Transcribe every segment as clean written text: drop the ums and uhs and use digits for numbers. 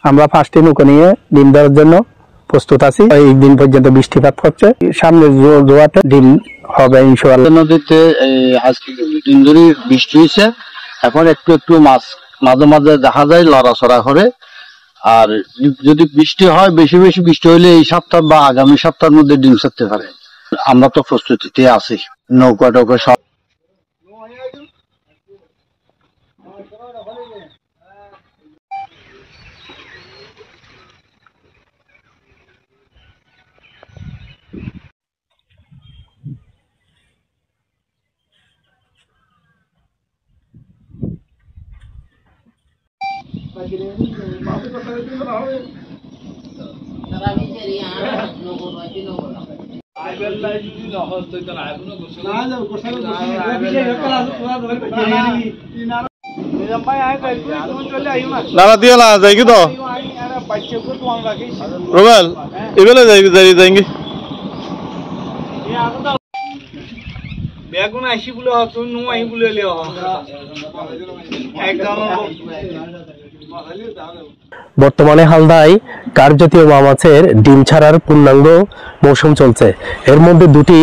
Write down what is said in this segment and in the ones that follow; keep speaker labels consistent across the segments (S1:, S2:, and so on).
S1: আমরা 5টি নৌকা নিয়ে ডিম দেওয়ার জন্য প্রস্তুত আছি। এই দিন পর্যন্ত বৃষ্টিপাত হচ্ছে, সামনে জোয়াতে ডিম হবে ইনশাআল্লাহ।
S2: নদীতে আজকে দিন ধরে বৃষ্টি হয়েছে, এখন একটু একটু মাছ মাঝে মাঝে দেখা যায় লড়াচড়া করে। আর যদি বৃষ্টি হয়, বেশি বেশি বৃষ্টি হইলে এই সপ্তাহ বা আগামী সপ্তাহের মধ্যে ডিম ছাড়তে পারে। আমরা তো প্রস্তুতিতে আছি, নৌকা টৌকা সব।
S3: नारा दिया ला जाएगी तो रोबल इबेले जाएंगे বেগুন আইসি বলে হতো নো আই বলে লিও একদম।
S1: বর্তমানে হালদায় কার্যতীয় মা মাছের ডিম ছাড়ার পূর্ণাঙ্গ মৌসুম চলছে। এর মধ্যে দুটি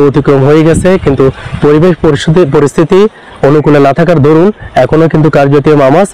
S1: অতিক্রম হয়ে গেছে, কিন্তু পরিবেশ পরিস্থিতি অনুকূলে না থাকার দরুন এখনো কিন্তু কার্যতীয় মা মাছ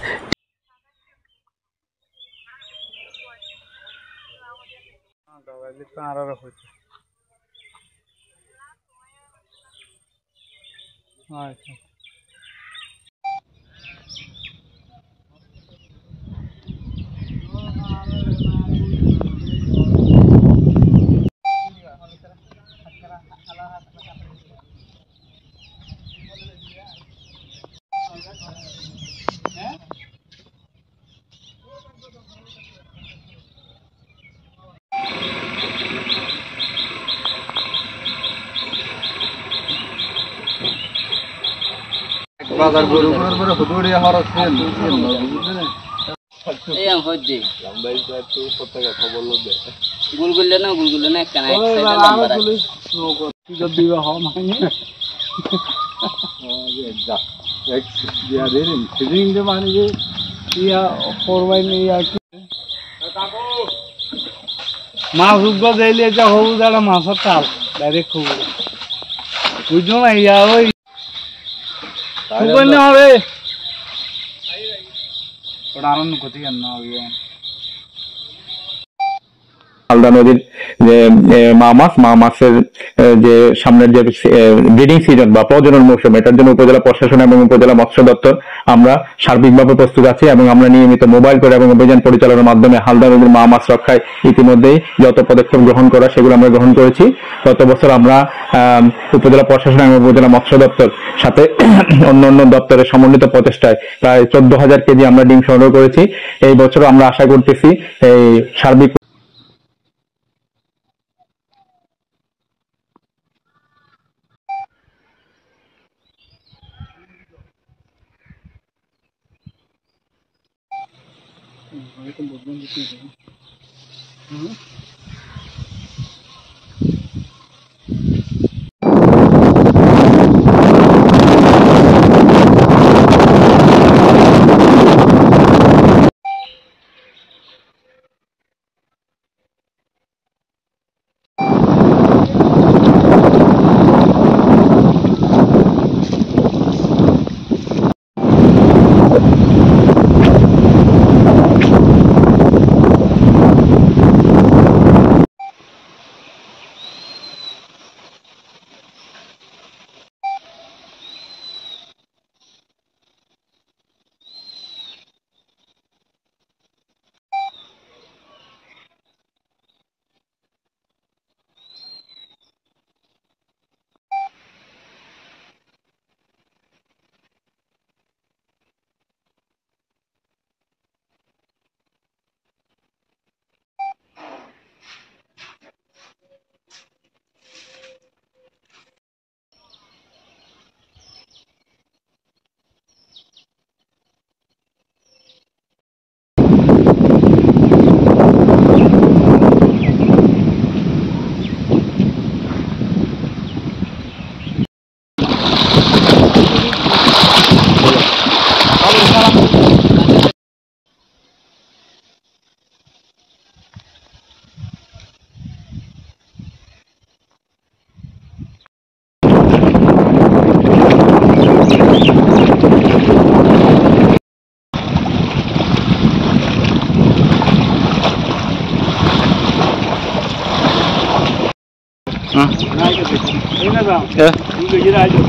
S2: বাজার গরু করার পরে হুদুড়িয়া হরস ফেল এই আম হইছে লম্বাই তো প্রত্যেকটা খবর লবে গুলগুলে না কেন এক সাইডে লম্বা রাখি নৌকো যদি দিবা হ মানে যা এক দিয়া দেন ফিজিং দে মানে যে ইয়া ফরওয়াই নি ইয়া কাকু মাছ উগো যাইলে যা হবু দাঁড়া মাছের তাল ডাইরেক্ট খবর বুঝছো না ইয়া ওই সুবর্ণ হবে ওটা আনন্দ করতে কেন না হবে
S4: হালদা নদীর যে মা মাছের যে সামনের যে ব্রিডিং সিজন বা প্রজনন মৌসুম, এটার জন্য উপজেলা প্রশাসন এবং উপজেলা মৎস্য দপ্তর আমরা সার্বিকভাবে প্রস্তুত আছি এবং আমরা নিয়মিত মোবাইল করে এবং অভিযান পরিচালনার মাধ্যমে হালদা নদীর মা মাছ রক্ষায় ইতিমধ্যেই যত পদক্ষেপ গ্রহণ করা সেগুলো আমরা গ্রহণ করেছি। গত বছর আমরা উপজেলা প্রশাসন এবং উপজেলা মৎস্য দপ্তর সাথে অন্যান্য দপ্তরের সমন্বিত প্রচেষ্টায় প্রায় 14,000 কেজি আমরা ডিম সংগ্রহ করেছি। এই বছর আমরা আশা করতেছি এই সার্বিক
S3: এই না দাও
S2: এ
S3: তুমি গিয়ে আইছো